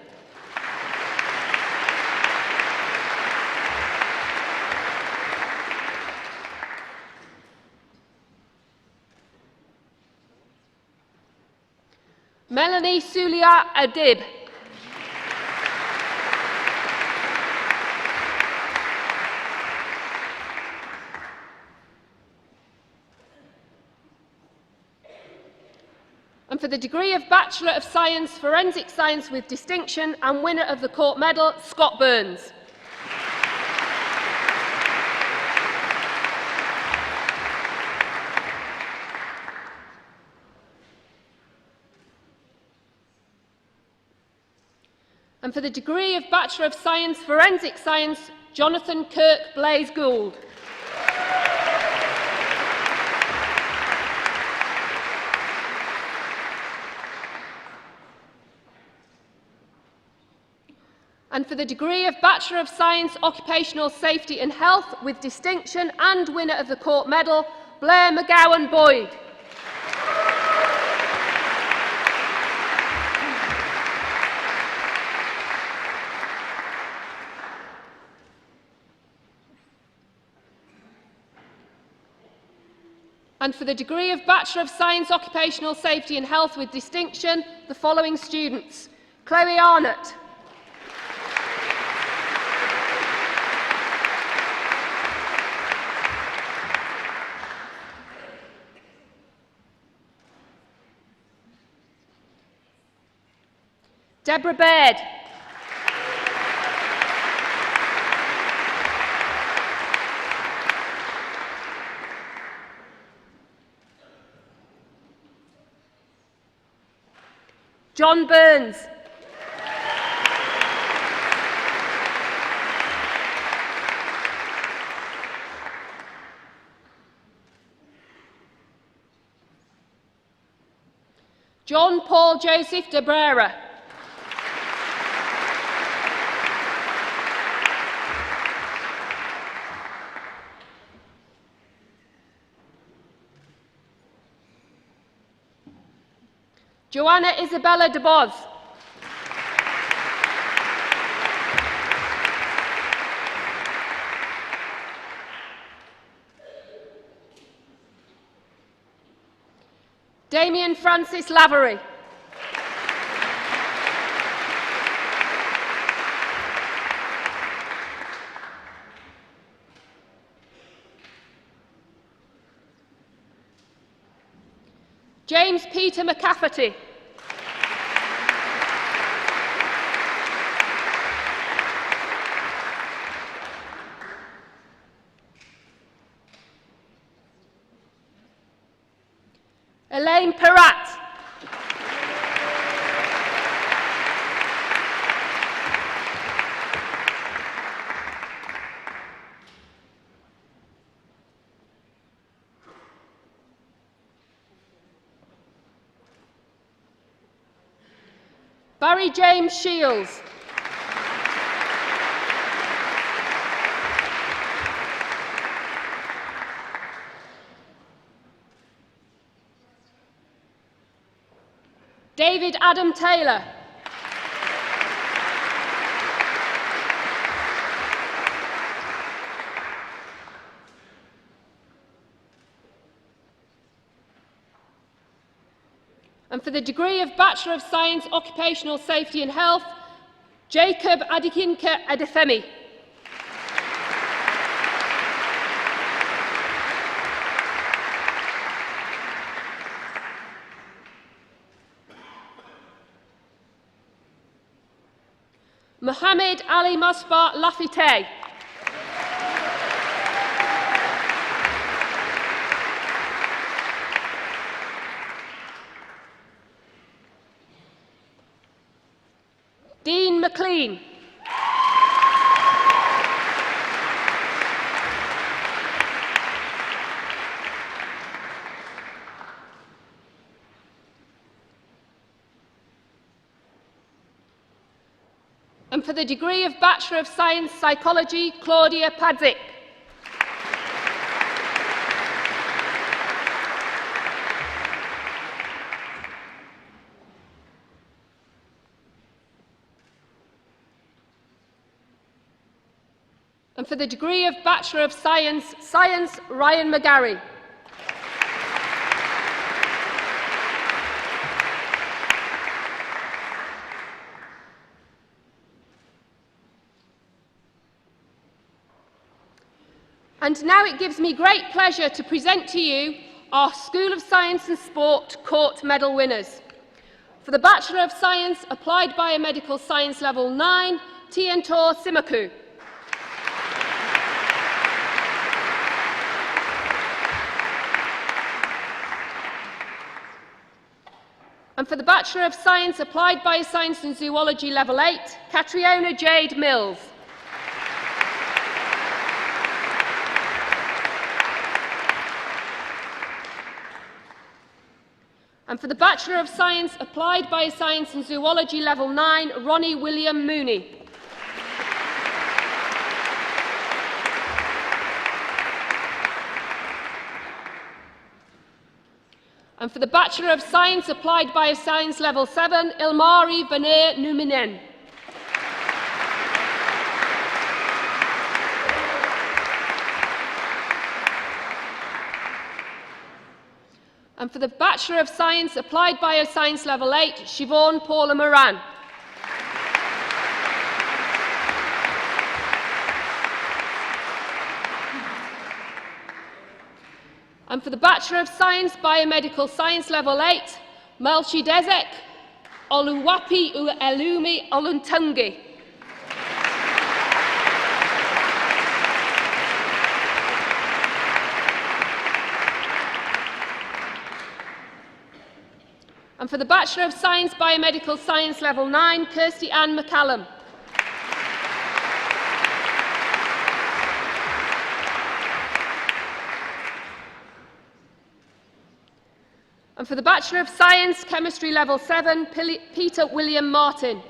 Melanie Sulia Adib. And for the degree of Bachelor of Science, Forensic Science with distinction and winner of the Court Medal, Scott Burns. And for the degree of Bachelor of Science, Forensic Science, Jonathan Kirk Blaze Gould. And for the degree of Bachelor of Science, Occupational Safety and Health with distinction and winner of the Court Medal, Blair McGowan Boyd. And for the degree of Bachelor of Science, Occupational Safety and Health with distinction, the following students: Chloe Arnott. Deborah Baird. John Burns. John Paul Joseph de Brera. Joanna Isabella de Boz. Damien Francis Lavery. James Peter McCafferty. Elaine Peratt. Barry James Shields. David Adam Taylor. And for the degree of Bachelor of Science, Occupational Safety and Health, Jacob Adikinka Adefemi. Mohammed Ali Masbar Lafite. Dean McLean. And for the degree of Bachelor of Science, Psychology, Claudia Padzik. And for the degree of Bachelor of Science, Science, Ryan McGarry. And now it gives me great pleasure to present to you our School of Science and Sport Court Medal winners. For the Bachelor of Science, Applied Biomedical Science Level 9, Tientor Simaku. And for the Bachelor of Science, Applied Bioscience and Zoology Level 8, Catriona Jade Mills. And for the Bachelor of Science, Applied Bioscience and Zoology Level 9, Ronnie William Mooney. And for the Bachelor of Science, Applied Bioscience Level 7, Ilmari Veneer Numinen. And for the Bachelor of Science, Applied Bioscience Level 8, Siobhan Paula Moran. And for the Bachelor of Science, Biomedical Science Level 8, Melchizedek Oluwapi Elumi Oluntungi. And for the Bachelor of Science, Biomedical Science Level 9, Kirsty Ann McCallum. And for the Bachelor of Science, Chemistry Level 7, Peter William Martin.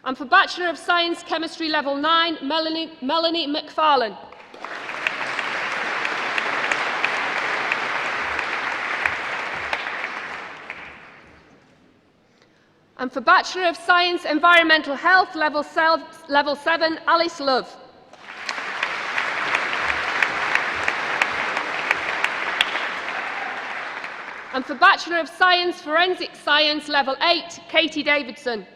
And for Bachelor of Science, Chemistry Level 9, Melanie McFarlane. And for Bachelor of Science, Environmental Health, Level 7, Alice Love. And for Bachelor of Science, Forensic Science, Level 8, Katie Davidson.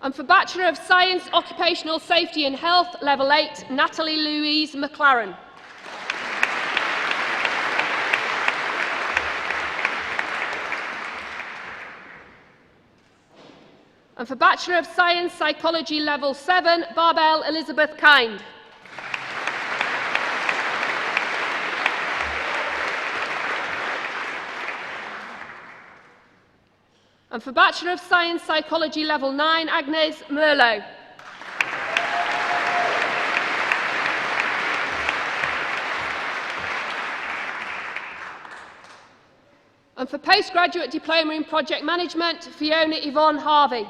And for Bachelor of Science, Occupational Safety and Health, Level 8, Natalie Louise McLaren. And for Bachelor of Science, Psychology Level 7, Barbel Elizabeth Kind. And for Bachelor of Science, Psychology Level 9, Agnes Merlot. And for Postgraduate Diploma in Project Management, Fiona Yvonne Harvey.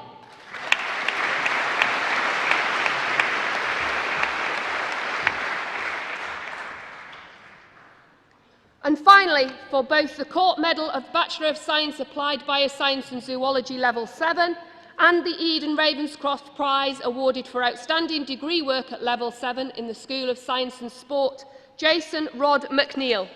And finally, for both the Court Medal of Bachelor of Science Applied Bioscience and Zoology Level 7 and the Eden Ravenscroft Prize awarded for outstanding degree work at Level 7 in the School of Science and Sport, Jason Rod McNeil.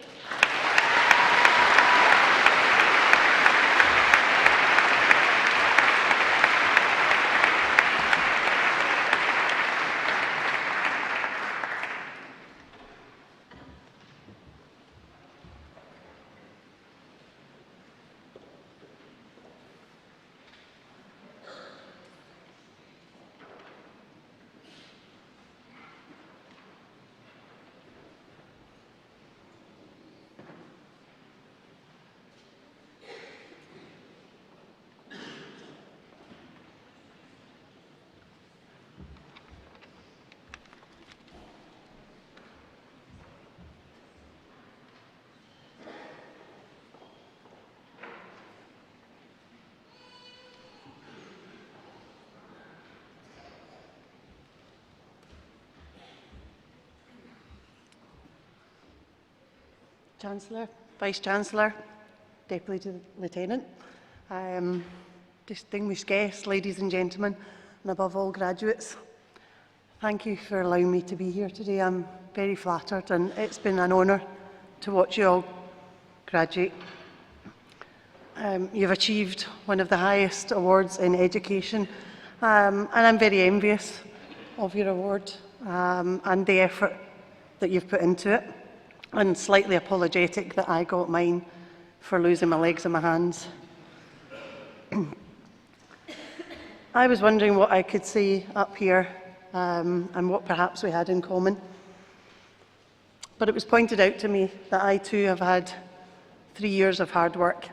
Chancellor, Vice-Chancellor, Deputy Lieutenant, distinguished guests, ladies and gentlemen, and above all graduates, thank you for allowing me to be here today. I'm very flattered, and it's been an honour to watch you all graduate. You've achieved one of the highest awards in education, and I'm very envious of your award and the effort that you've put into it, and slightly apologetic that I got mine for losing my legs and my hands. I was wondering what I could say up here and what perhaps we had in common. But it was pointed out to me that I too have had 3 years of hard work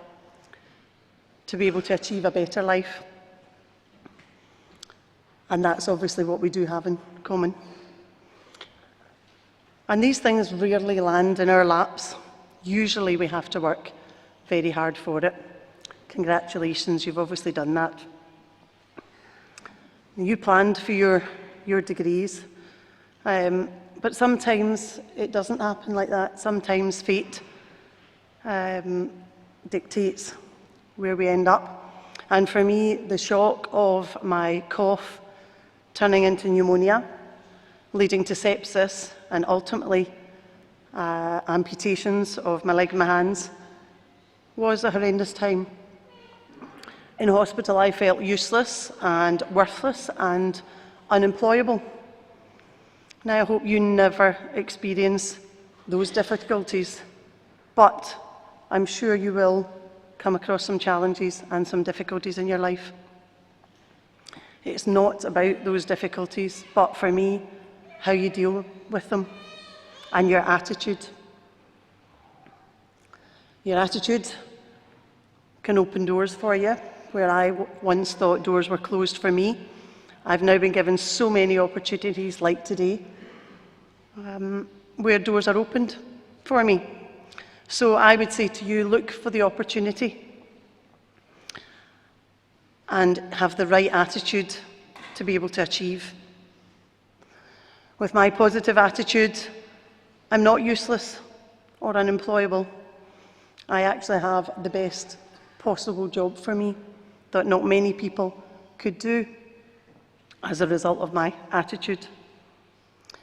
to be able to achieve a better life. And that's obviously what we do have in common. And these things rarely land in our laps. Usually we have to work very hard for it. Congratulations, you've obviously done that. You planned for your degrees, but sometimes it doesn't happen like that. Sometimes fate dictates where we end up. And for me, the shock of my cough turning into pneumonia, leading to sepsis, and ultimately amputations of my leg and my hands, was a horrendous time. In hospital, I felt useless and worthless and unemployable. Now, I hope you never experience those difficulties, but I'm sure you will come across some challenges and some difficulties in your life. It's not about those difficulties, but for me, how you deal with them and your attitude. Your attitude can open doors for you, where I once thought doors were closed for me. I've now been given so many opportunities like today, where doors are opened for me. So I would say to you, look for the opportunity and have the right attitude to be able to achieve. With my positive attitude, I'm not useless or unemployable. I actually have the best possible job for me that not many people could do as a result of my attitude.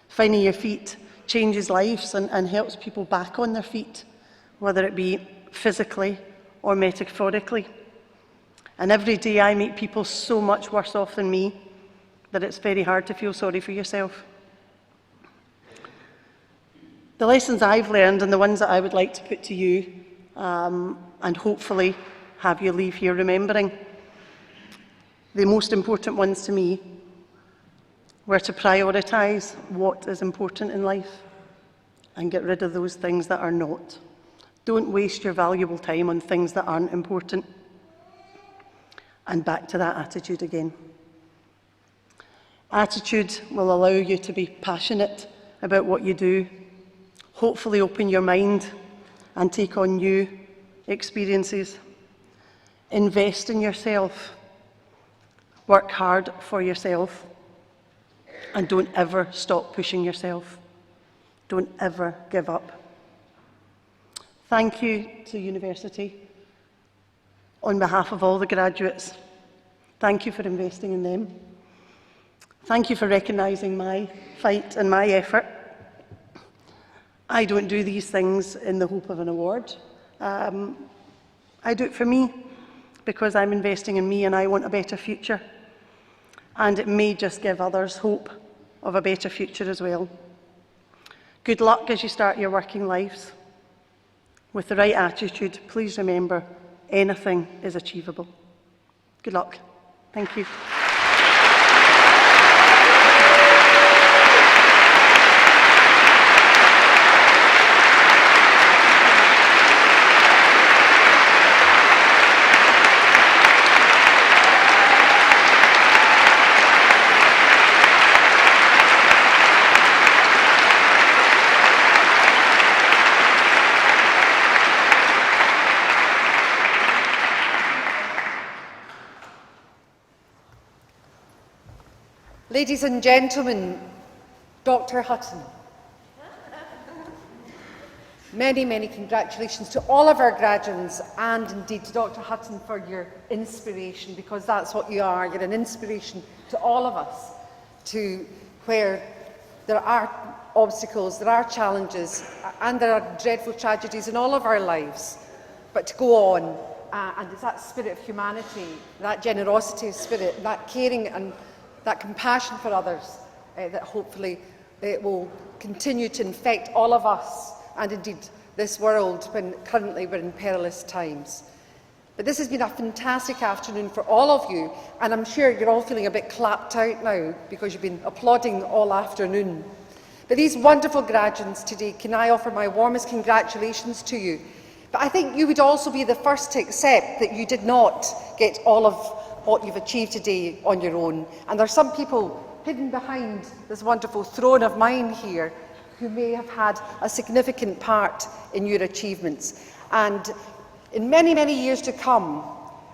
Finding your feet changes lives and helps people back on their feet, whether it be physically or metaphorically. And every day I make people so much worse off than me that it's very hard to feel sorry for yourself. The lessons I've learned and the ones that I would like to put to you, and hopefully have you leave here remembering, the most important ones to me were to prioritise what is important in life and get rid of those things that are not. Don't waste your valuable time on things that aren't important. And back to that attitude again. Attitude will allow you to be passionate about what you do, hopefully open your mind and take on new experiences. Invest in yourself, work hard for yourself, and don't ever stop pushing yourself. Don't ever give up. Thank you to university on behalf of all the graduates. Thank you for investing in them. Thank you for recognising my fight and my effort. I don't do these things in the hope of an award. I do it for me, because I'm investing in me and I want a better future. And it may just give others hope of a better future as well. Good luck as you start your working lives. With the right attitude, please remember, anything is achievable. Good luck. Thank you. Ladies and gentlemen, Dr. Hutton, many, many congratulations to all of our graduates and indeed to Dr. Hutton for your inspiration, because that's what you are. You're an inspiration to all of us, to where there are obstacles, there are challenges, and there are dreadful tragedies in all of our lives. But to go on, and it's that spirit of humanity, that generosity of spirit, that caring and that compassion for others that hopefully will continue to infect all of us and indeed this world when currently we're in perilous times. But this has been a fantastic afternoon for all of you, and I'm sure you're all feeling a bit clapped out now because you've been applauding all afternoon. But these wonderful graduates today, can I offer my warmest congratulations to you. But I think you would also be the first to accept that you did not get all of what you've achieved today on your own. And there are some people hidden behind this wonderful throne of mine here who may have had a significant part in your achievements. And in many, many years to come,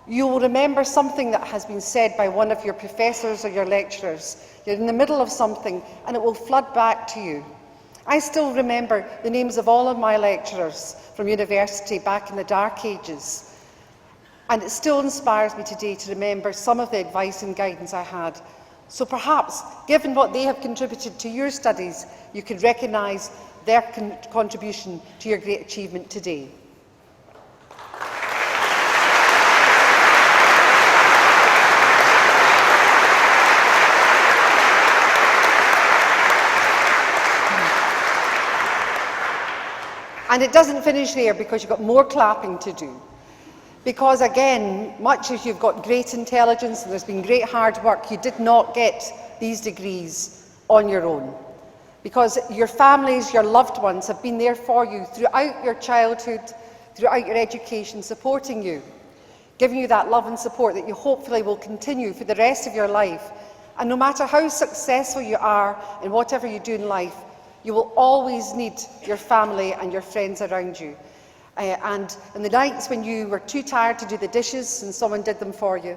you will remember something that has been said by one of your professors or your lecturers. You're in the middle of something and it will flood back to you. I still remember the names of all of my lecturers from university back in the dark ages. And it still inspires me today to remember some of the advice and guidance I had. So perhaps, given what they have contributed to your studies, you could recognise their contribution to your great achievement today. And it doesn't finish there, because you've got more clapping to do. Because again, much as you've got great intelligence and there's been great hard work, you did not get these degrees on your own. Because your families, your loved ones have been there for you throughout your childhood, throughout your education, supporting you, giving you that love and support that you hopefully will continue for the rest of your life. And no matter how successful you are in whatever you do in life, you will always need your family and your friends around you. And in the nights when you were too tired to do the dishes and someone did them for you,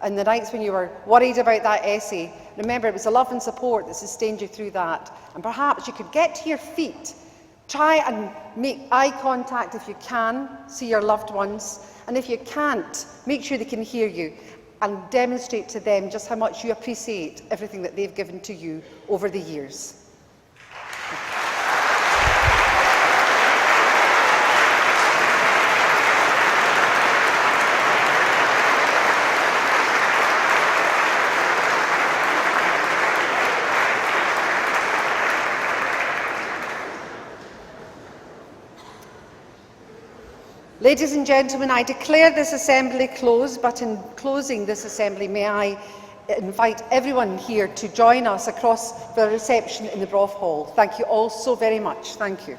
and the nights when you were worried about that essay, remember it was the love and support that sustained you through that. And perhaps you could get to your feet Try and make eye contact if you can, see your loved ones, and if you can't, make sure they can hear you and demonstrate to them just how much you appreciate everything that they've given to you over the years. Ladies and gentlemen, I declare this assembly closed, but in closing this assembly, may I invite everyone here to join us across the reception in the Brough Hall. Thank you all so very much. Thank you.